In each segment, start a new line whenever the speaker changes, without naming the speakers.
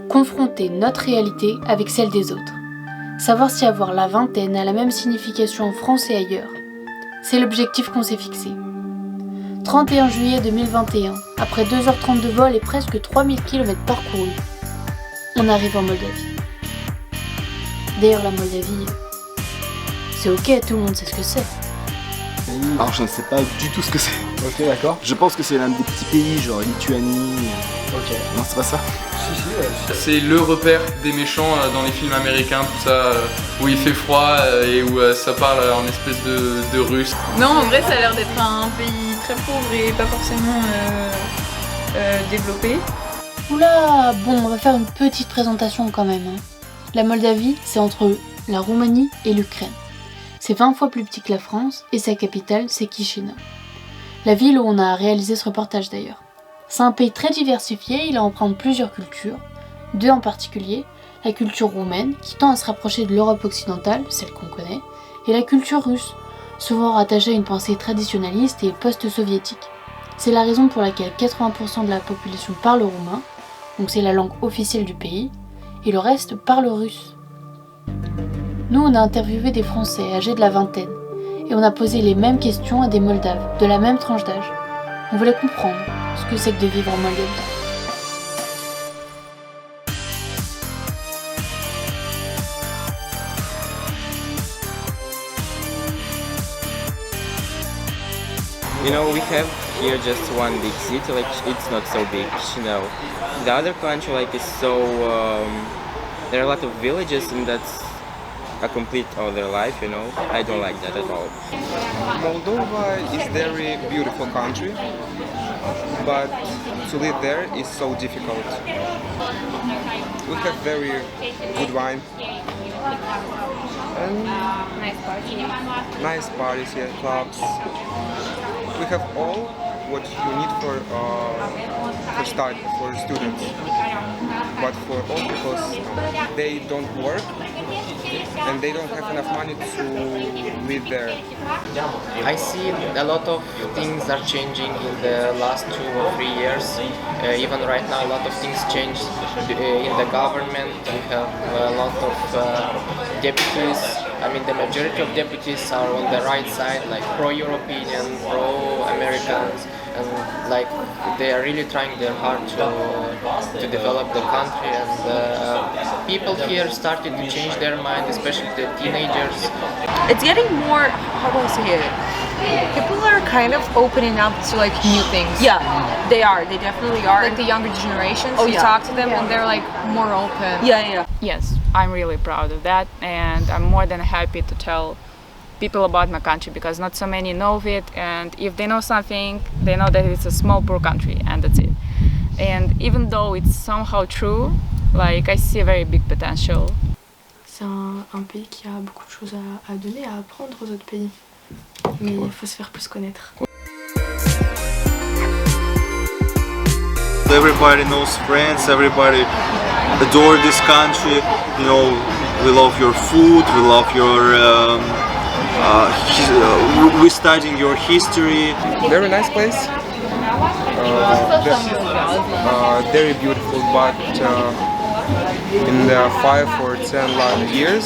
confronter notre réalité avec celle des autres. Savoir si avoir la vingtaine a la même signification en France et ailleurs. C'est l'objectif qu'on s'est fixé. 31 juillet 2021, après 2h30 de vol et presque 3000 km parcourus, on arrive en Moldavie. D'ailleurs, la Moldavie, c'est ok, tout le monde sait ce que c'est.
Alors je ne sais pas du tout ce que c'est.
Ok, d'accord.
Je pense que c'est l'un des petits pays, genre Lituanie.
Ok.
Non, c'est pas ça.
Si.
C'est le repère des méchants dans les films américains, tout ça, où il fait froid et où ça parle en espèce de russe.
Non, en vrai, ça a l'air d'être un pays très pauvre et pas forcément développé.
Oula, bon, on va faire une petite présentation quand même. La Moldavie, c'est entre la Roumanie et l'Ukraine. C'est 20 fois plus petit que la France et sa capitale, c'est Chisinau. La ville où on a réalisé ce reportage d'ailleurs. C'est un pays très diversifié, il emprunte plusieurs cultures, deux en particulier, la culture roumaine, qui tend à se rapprocher de l'Europe occidentale, celle qu'on connaît, et la culture russe, souvent rattachée à une pensée traditionnaliste et post-soviétique. C'est la raison pour laquelle 80% de la population parle roumain, donc c'est la langue officielle du pays, et le reste parle russe. Nous, on a interviewé des Français âgés de la vingtaine, et on a posé les mêmes questions à des Moldaves, de la même tranche d'âge. On voulait comprendre ce que c'est que de vivre en Moldavie.
You know, we have here just one big city, like it's not so big, you know. The other country, like, is so, there are a lot of villages and that's a complete other life, you know. I don't like that at all.
Moldova is very beautiful country, but to live there is so difficult. We have very good wine. And nice parties, yeah, clubs. We have all what you need for study, for students. But for all people, they don't work and they don't have enough money to live there.
I see a lot of things are changing in the last 2 or 3 years. Even right now, a lot of things changed in the government. We have a lot of deputies. I mean, the majority of deputies are on the right side, like pro-European, pro-Americans, and like they are really trying their hard to develop the country. And people here started to change their mind, especially the teenagers.
It's getting more, how do I say it? People are kind of opening up to like new things.
Yeah,
They are, they definitely are. Like the younger generations, you talk to them and they're like more open.
Yeah.
Yes, I'm really proud of that, and I'm more than happy to tell people about my country because not so many know it, and if they know something, they know that it's a small poor country and that's it. And even though it's somehow true, like I see a very big potential.
C'est un pays qui a beaucoup de choses à donner, à apprendre aux autres pays. Mais il faut se faire plus connaître.
Everybody knows France, everybody adore this country. You know, we love your food, we love your we're studying your history.
Very nice place. Very beautiful, but in the 5 or 10 years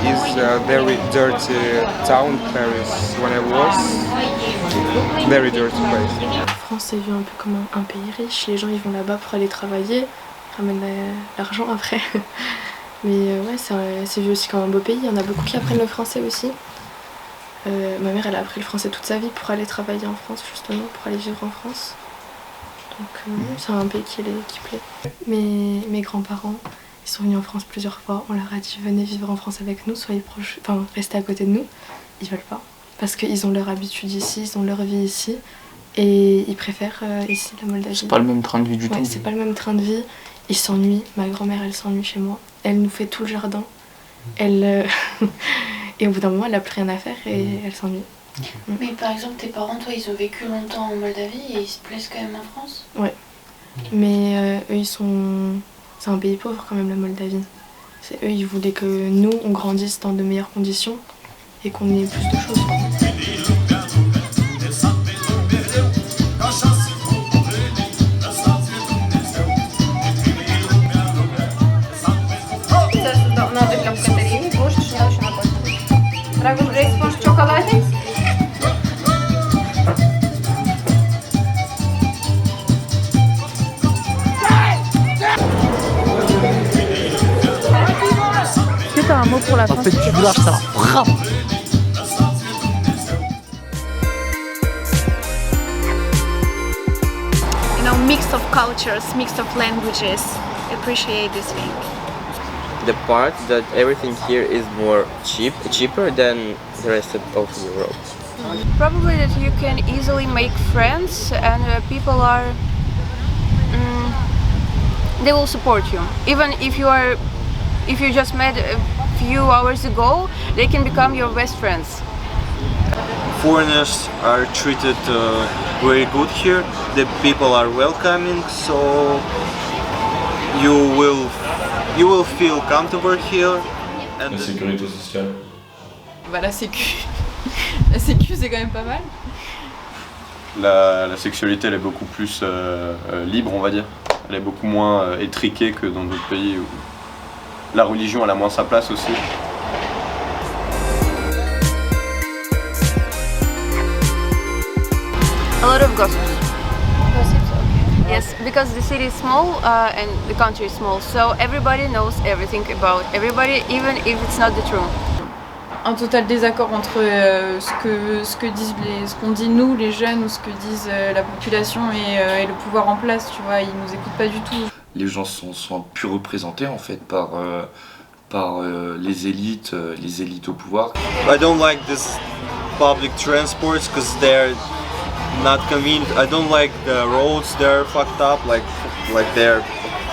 is a very dirty town, Paris. When I was, very dirty place.
La France est vue un peu comme un pays riche. Les gens ils vont là-bas pour aller travailler, ramènent l'argent après. Mais ouais, c'est vu aussi comme un beau pays. Il y en a beaucoup qui apprennent le français aussi. Ma mère elle a appris le français toute sa vie pour aller travailler en France justement, pour aller vivre en France. Donc c'est un pays qui plaît. Mes grands-parents ils sont venus en France plusieurs fois. On leur a dit venez vivre en France avec nous, soyez proches, enfin restez à côté de nous. Ils veulent pas parce qu'ils ont leur habitude ici, ils ont leur vie ici et ils préfèrent ici la Moldavie.
C'est pas le même train de vie du tout.
C'est pas le même train de vie. Ils s'ennuient. Ma grand-mère elle s'ennuie chez moi. Elle nous fait tout le jardin. Elle et au bout d'un moment elle a plus rien à faire et elle s'ennuie.
Mais par exemple tes parents, toi ils ont vécu longtemps en Moldavie et ils se plaisent quand même en France?
Ouais. Mais eux ils sont... C'est un pays pauvre quand même la Moldavie. Eux ils voulaient que nous on grandisse dans de meilleures conditions et qu'on ait plus de choses.
mot pour la fin.
Petit village, ça la frappe.
You know, mix of cultures, mix of languages. Appreciate this thing.
The part that everything here is more cheaper than the rest of Europe.
Probably that you can easily make friends and people are they will support you. Even if you just met a few hours ago, they can become your best friends.
Foreigners are treated very good here. The people are welcoming, so you will feel comfortable here.
La sécurité sociale.
Bah la sécu. La sécu c'est quand même pas mal.
La sexualité elle est beaucoup plus libre on va dire. Elle est beaucoup moins étriquée que dans d'autres pays où la religion elle a moins sa place aussi.
A lot of gossip. Gossips, okay. Yes, because the city is small and the country is small, so everybody knows everything about everybody, even if it's not the truth.
Un total désaccord entre ce qu'on dit nous les jeunes ou ce que disent la population et le pouvoir en place, tu vois, ils nous écoutent pas du tout.
Les gens sont plus représentés en fait par les élites au pouvoir.
I don't like this public transports because they're not convenient. I don't like the roads, they're fucked up, like they're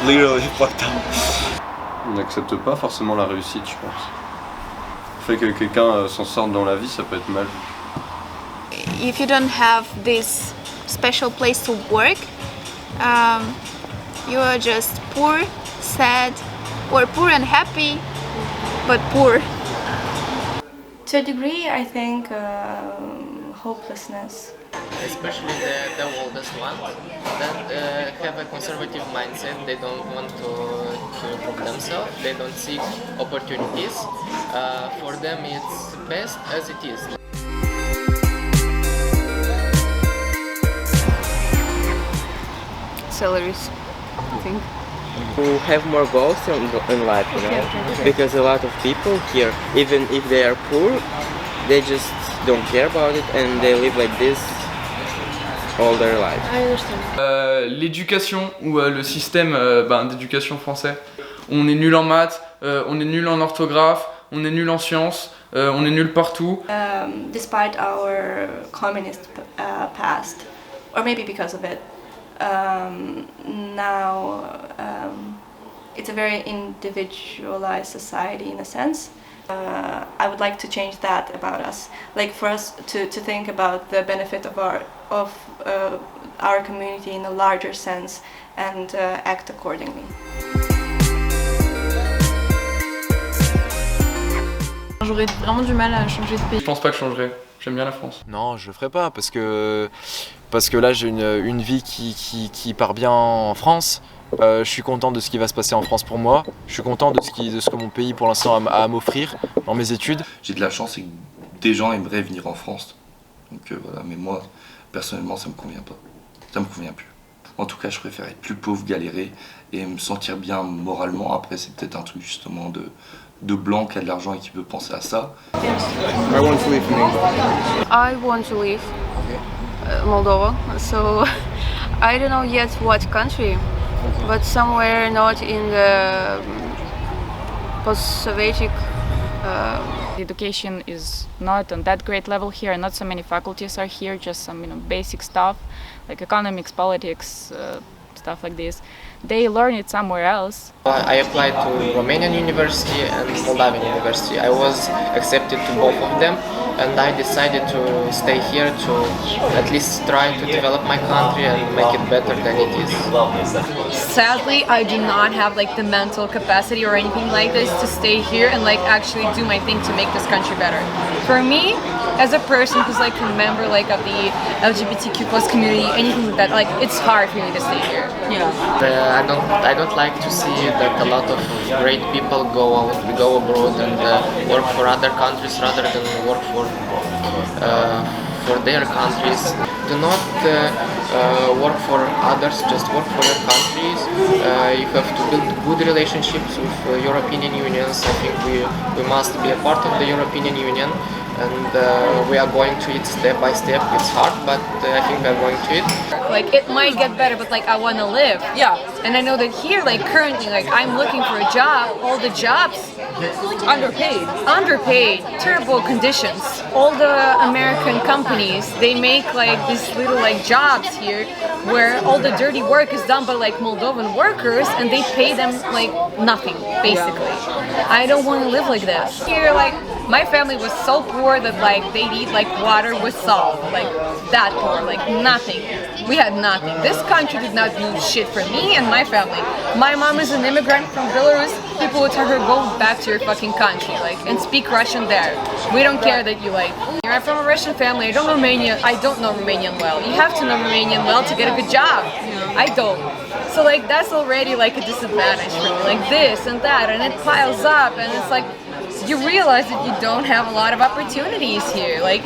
literally fucked up.
On n'accepte pas forcément la réussite je pense. Le fait que quelqu'un s'en sorte dans la vie, ça peut être mal.
If you don't have this special place to work, you are just poor, sad, or poor and happy, but poor.
To a degree, I think hopelessness.
Especially the oldest ones that have a conservative mindset. They don't want to improve themselves. They don't seek opportunities. For them, it's best as it is.
Salaries, I think.
To have more goals in life, you know, because a lot of people here, even if they are poor, they just don't care about it and they live like this all their life.
L'éducation ou le système d'éducation français. On est nul en maths, on est nul en orthographe, on est nul en sciences, on est nul partout.
Despite our communist past, or maybe because of it, now it's a very individualized society in a sense. I would like to change that about us, like for us to think about the benefit of our community in a larger sense and act accordingly.
J'aurais vraiment du mal à changer de pays.
Je pense pas que je changerais. J'aime bien la France.
Non, je le ferai pas parce que là j'ai une vie qui part bien en France. Je suis content de ce qui va se passer en France pour moi. Je suis content de ce que mon pays pour l'instant a à m'offrir dans mes études.
J'ai de la chance et que des gens aimeraient venir en France. Donc voilà, mais moi personnellement ça me convient pas. Ça me convient plus. En tout cas, je préfère être plus pauvre, galérer et me sentir bien moralement. Après, c'est peut-être un truc justement de blanc qui a de l'argent et qui peut penser à ça.
I want to live in England.
I want to leave Moldova, so I don't know yet what country, but somewhere not in the post-Soviet.
The education is not on that great level here, not so many faculties are here, just some basic stuff like economics, politics, stuff like this. They learn it somewhere else.
I applied to Romanian University and Moldavian University. I was accepted to both of them and I decided to stay here to at least try to develop my country and make it better than it is.
Sadly, I do not have the mental capacity or anything like this to stay here and actually do my thing to make this country better. For me, as a person who's a member of the LGBTQ plus community, anything like that, it's hard for me to stay here.
Yeah. I don't like to see that a lot of great people go abroad and work for other countries rather than work for their countries. Do not work for others, just work for your countries. You have to build good relationships with European unions. I think we must be a part of the European Union, and we are going to it step by step. It's hard, but I think we are going to it.
Like it might get better, but like I want to live. Yeah. And I know that here, like currently, like I'm looking for a job. All the jobs underpaid, terrible conditions. All the American companies, they make like these little like jobs here where all the dirty work is done by like Moldovan workers, and they pay them like nothing basically. I don't want to live like this. Here, like my family was so poor that like they'd eat like water with salt, like that poor, like nothing. We had nothing. This country did not do shit for me and my family. My mom is an immigrant from Belarus. People would tell her, go back to your fucking country, like, and speak Russian there. We don't care that you like. I'm from a Russian family. I don't know Romanian well. You have to know Romanian well to get a good job. I don't. So like that's already like a disadvantage for me. Like this and that, and it piles up, and it's like you realize that you don't have a lot of opportunities here. Like.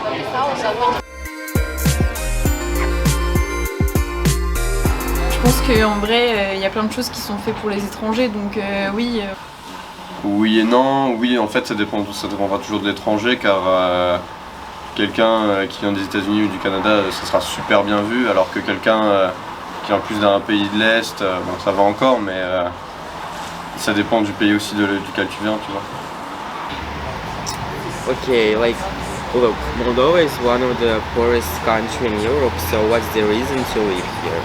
Je pense qu'en vrai, il y a plein de choses qui sont faites pour les étrangers, donc oui.
Oui et non, oui en fait ça dépendra toujours de l'étranger car quelqu'un qui vient des États-Unis ou du Canada ça sera super bien vu alors que quelqu'un qui vient plus d'un pays de l'Est, bon ça va encore mais ça dépend du pays aussi duquel tu viens, tu vois.
Okay, like, look, Moldova is one of the poorest countries in Europe, so what's the reason to live here?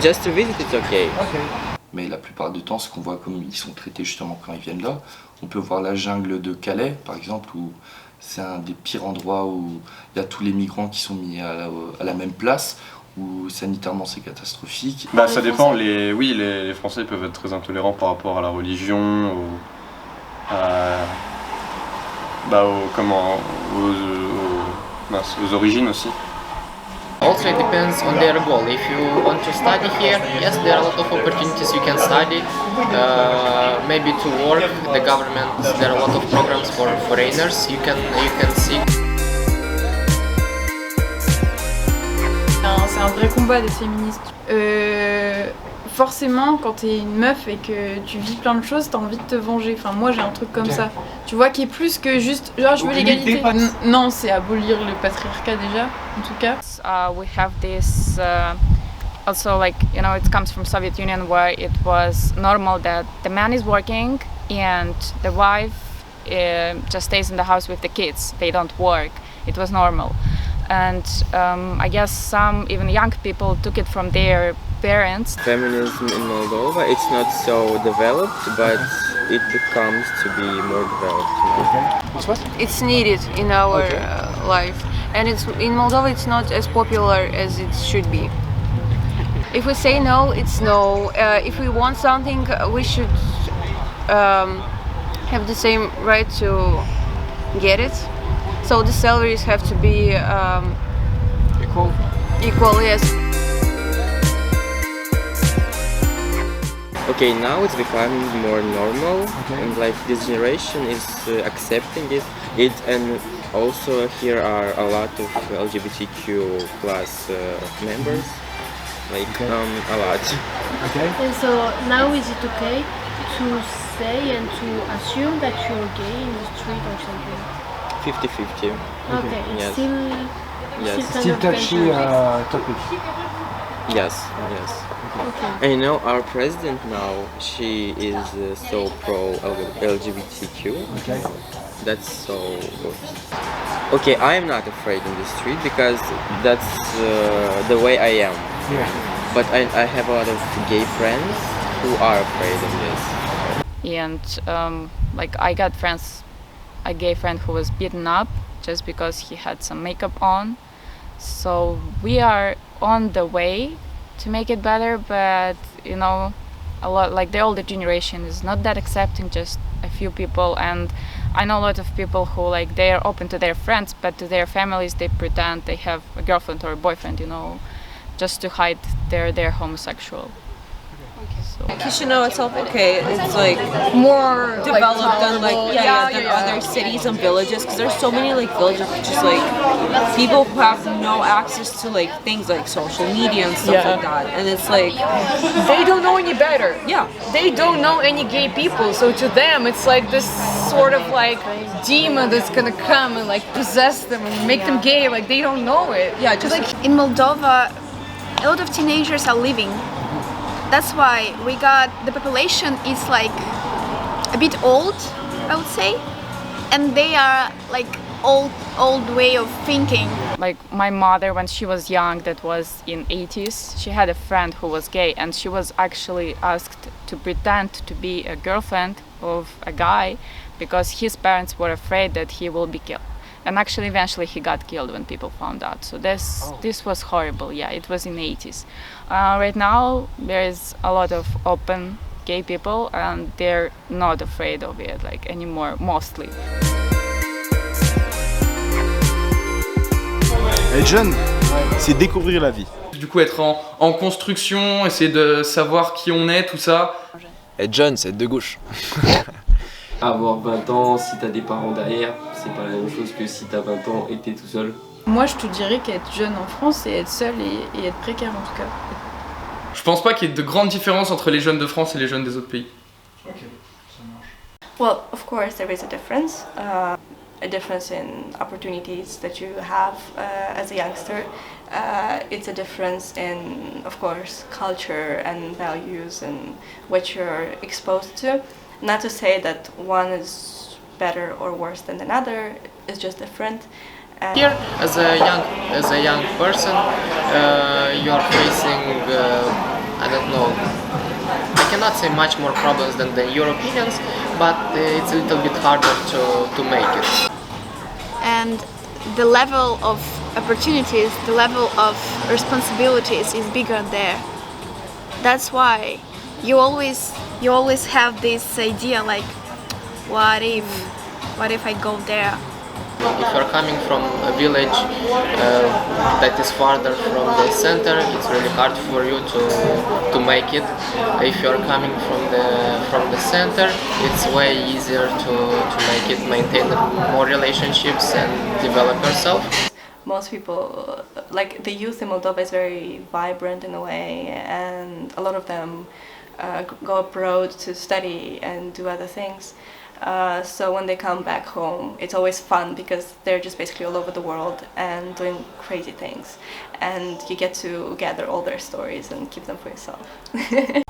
Just to visit, it's okay.
Mais la plupart du temps, ce qu'on voit comme ils sont traités justement quand ils viennent là, on peut voir la jungle de Calais, par exemple, où c'est un des pires endroits où il y a tous les migrants qui sont mis à la même place, où sanitairement c'est catastrophique.
Bah ça dépend, les Français peuvent être très intolérants par rapport à la religion, aux origines aussi.
Also, it depends on their goal. If you want to study here, yes, there are a lot of opportunities you can study. Maybe to work, the government, there are a lot of programs for foreigners you can see.
C'est un vrai combat d'être féministe. Forcément, quand t'es une meuf et que tu vis plein de choses, t'as envie de te venger. Enfin, moi j'ai un truc comme ça. Tu vois, qui est plus que juste genre je veux l'égalité. Non, c'est abolir le patriarcat déjà, en tout cas.
We have this also, like, you know, it comes from Soviet Union where it was normal that the man is working and the wife just stays in the house with the kids. They don't work. It was normal. And I guess some even young people took it from their parents.
Feminism in Moldova, it's not so developed, but it becomes to be more developed.
It's needed in our life, and in Moldova it's not as popular as it should be. If we say no, it's no. If we want something, we should have the same right to get it. So the salaries have to be equal, yes.
Okay, now it's becoming more normal, and like this generation is accepting it, and also here are a lot of LGBTQ plus members, like a lot.
Okay. And so now is it okay to say and to assume that you're gay in the street or something?
50-50.
Okay, it's
yes.
still touchy
topic.
Yes.
Okay.
And you know, our president now, she is so pro LGBTQ.
Okay.
That's so good. Okay, I am not afraid in the street because that's the way I am.
Yeah.
But I have a lot of gay friends who are afraid of this.
And like I got a gay friend who was beaten up just because he had some makeup on. So we are on the way to make it better, but you know, a lot, like the older generation is not that accepting, just a few people. And I know a lot of people who, like, they are open to their friends, but to their families they pretend they have a girlfriend or a boyfriend, you know, just to hide they're homosexual.
Chisinau itself, okay, it's like more developed than other cities and villages, because there's so many like villages just like people who have no access to like things like social media and stuff like that, and it's like
They don't know any better.
Yeah,
they don't know any gay people, so to them it's like this sort of like demon that's gonna come and like possess them and make them gay. Like they don't know it.
Yeah, just
like in Moldova, a lot of teenagers are leaving. That's why we got the population is like a bit old, I would say, and they are like old way of thinking.
Like my mother, when she was young, that was in 80s, she had a friend who was gay, and she was actually asked to pretend to be a girlfriend of a guy because his parents were afraid that he will be killed. And actually eventually he got killed when people found out. So this was horrible. Yeah, it was in the 80s. Right now there is a lot of open gay people and they're not afraid of it like anymore, mostly.
Être jeune, c'est découvrir la vie.
Du coup, être en construction, essayer de savoir qui on est, tout ça.
Être jeune, c'est être de gauche.
Avoir 20 ans, si t'as des parents derrière, c'est pas la même chose que si t'as 20 ans et t'es tout seul.
Moi, je te dirais qu'être jeune en France, c'est être seul et être précaire en tout cas.
Je pense pas qu'il y ait de grandes différences entre les jeunes de France et les jeunes des autres pays.
Ok, ça marche. Well, of course there is a difference in opportunities that you have as a youngster. It's a difference in, of course, culture and values and what you're exposed to. Not to say that one is better or worse than another, it's just different.
Here, as a young person, you are facing, I don't know, I cannot say much more problems than the Europeans, but it's a little bit harder to make it.
And the level of opportunities, the level of responsibilities is bigger there. That's why you always have this idea like, what if I go there?
If you're coming from a village that is farther from the center, it's really hard for you to make it. If you're coming from the center, it's way easier to make it, maintain more relationships and develop yourself.
Most people, like the youth in Moldova is very vibrant in a way, and a lot of them go abroad to study and do other things. So when they come back home, it's always fun because they're just basically all over the world and doing crazy things. And you get to gather all their stories and keep them for yourself.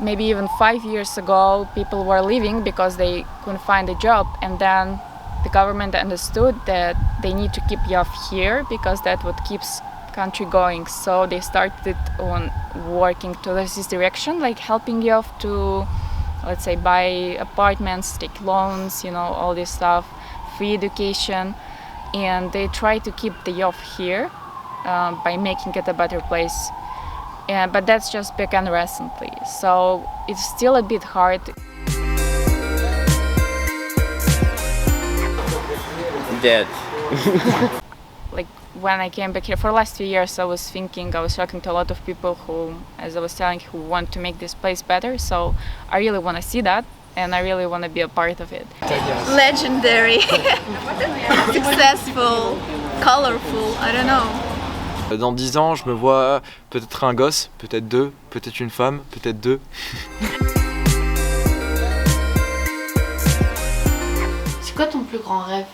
Maybe even 5 years ago, people were leaving because they couldn't find a job, and then the government understood that they need to keep youth here because that's what keeps country going. So they started on working to this direction, like helping youth to, let's say, buy apartments, take loans, you know, all this stuff, free education, and they try to keep the youth here by making it a better place. But that's just begun recently, so it's still a bit hard.
Dead.
Like when I came back here for the last 2 years, I was talking to a lot of people who, as I was telling, who want to make this place better. So I really want to see that, and I really want to be a part of it.
Legendary, successful, colorful, I don't know.
Dans 10 ans, je me vois peut-être un gosse, peut-être 2, peut-être une femme, peut-être 2.
C'est quoi ton plus grand rêve?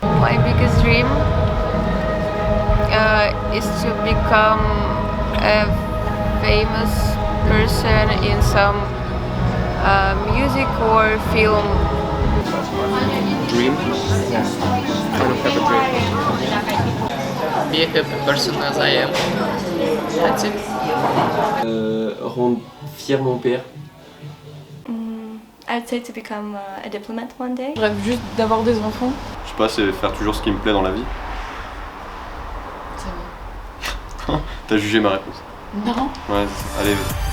My biggest dream is to become a famous person in some music or film.
Dream? I don't have a dream.
Be a happy person as I am. That's it.
Rendre fier mon père.
I'd say to become a diplomat one day.
Je rêve juste d'avoir des enfants.
Je sais pas, c'est faire toujours ce qui me plaît dans la vie.
C'est bon.
T'as jugé ma réponse.
Non.
Ouais, allez, vas-y.